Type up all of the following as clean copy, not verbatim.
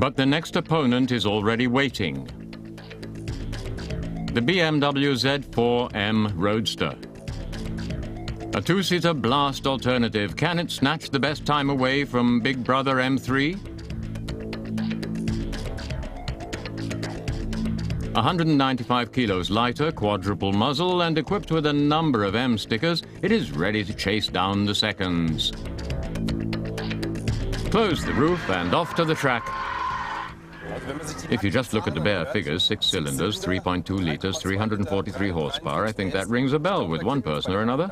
But the next opponent is already waiting. The BMW Z4 M Roadster. A two-seater blast alternative. Can it snatch the best time away from Big Brother M3? 195 kilos lighter, quadruple muzzle, and equipped with a number of M stickers, it is ready to chase down the seconds. Close the roof and off to the track. If you just look at the bare figures, 6 cylinders, 3.2 liters, 343 horsepower, I think that rings a bell with one person or another.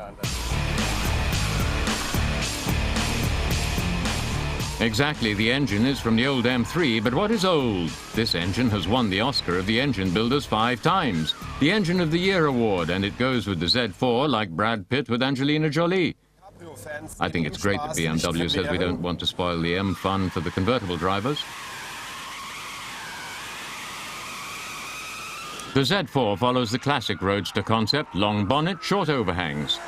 Exactly, the engine is from the old M3, but what is old? This engine has won the Oscar of the engine builders 5 times. The Engine of the Year award, and it goes with the Z4 like Brad Pitt with Angelina Jolie. I think it's great that BMW says we don't want to spoil the M fun for the convertible drivers. The Z4 follows the classic Roadster concept, long bonnet, short overhangs.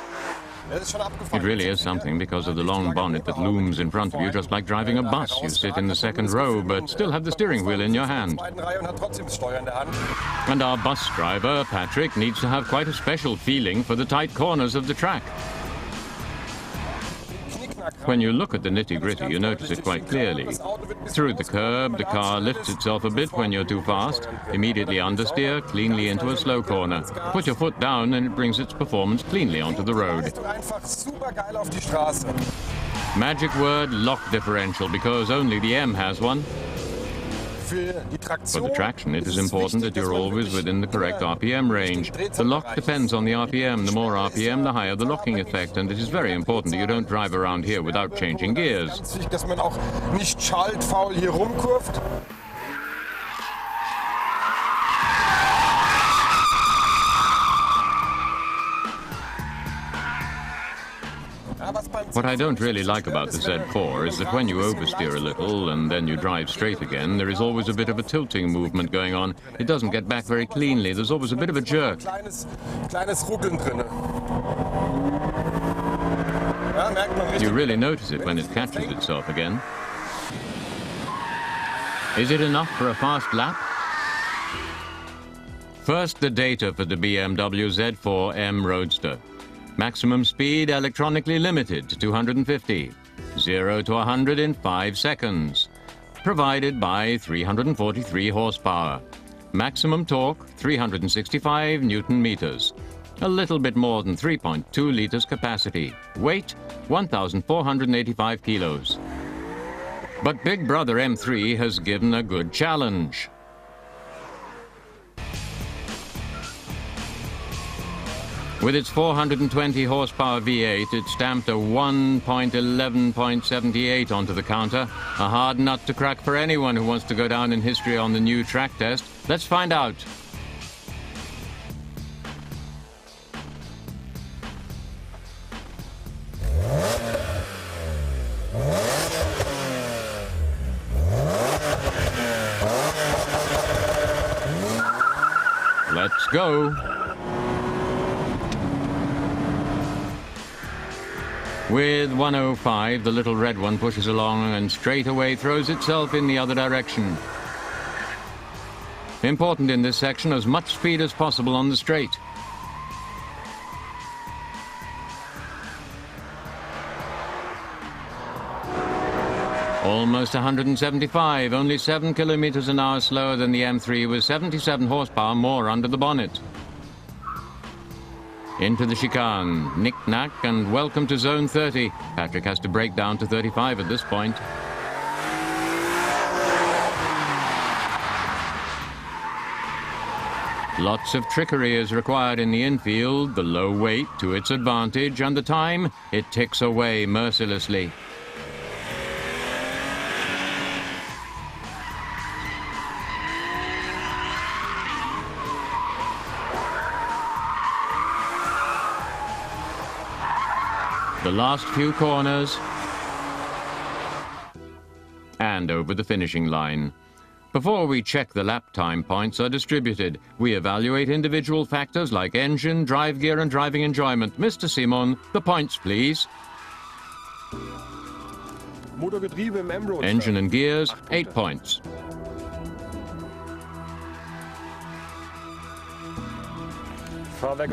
It really is something because of the long bonnet that looms in front of you, just like driving a bus. You sit in the second row, but still have the steering wheel in your hand. And our bus driver, Patrick, needs to have quite a special feeling for the tight corners of the track. When you look at the nitty-gritty, you notice it quite clearly. Through the curb, the car lifts itself a bit when you're too fast, immediately understeer, cleanly into a slow corner. Put your foot down and it brings its performance cleanly onto the road. Magic word, lock differential, because only the M has one. For the traction, it is important that you're always within the correct RPM range. The lock depends on the RPM. The more RPM, the higher the locking effect, and it is very important that you don't drive around here without changing gears. What I don't really like about the Z4 is that when you oversteer a little and then you drive straight again, there is always a bit of a tilting movement going on. It doesn't get back very cleanly. There's always a bit of a jerk. You really notice it when it catches itself again. Is it enough for a fast lap? First, the data for the BMW Z4 M Roadster. Maximum speed electronically limited to 250. 0 to 100 in 5 seconds. Provided by 343 horsepower. Maximum torque 365 Newton meters. A little bit more than 3.2 liters capacity. Weight 1,485 kilos. But Big Brother M3 has given a good challenge. With its 420 horsepower V8, it stamped a 1.11.78 onto the counter. A hard nut to crack for anyone who wants to go down in history on the new track test. Let's find out. Let's go. With 105, the little red one pushes along and straight away throws itself in the other direction. Important in this section, as much speed as possible on the straight. Almost 175, only 7 kilometers an hour slower than the M3 with 77 horsepower more under the bonnet. Into the chicane, knick-knack, and welcome to zone 30. Patrick has to brake down to 35 at this point. Lots of trickery is required in the infield, the low weight to its advantage, and the time, it ticks away mercilessly. The last few corners, and over the finishing line. Before we check the lap time, points are distributed. We evaluate individual factors like engine, drive gear, and driving enjoyment. Mr. Simon, the points, please. Engine and gears, 8 points.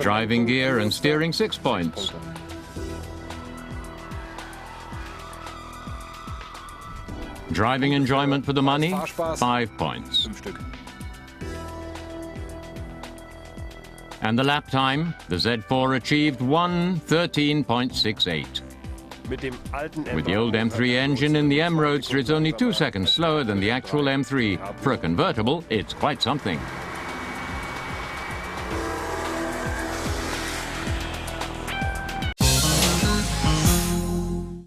Driving gear and steering 6 points. Driving enjoyment for the money, 5 points. And the lap time, the Z4 achieved 1:13.68. With the old M3 engine in the M Roadster, it's only 2 seconds slower than the actual M3. For a convertible, it's quite something.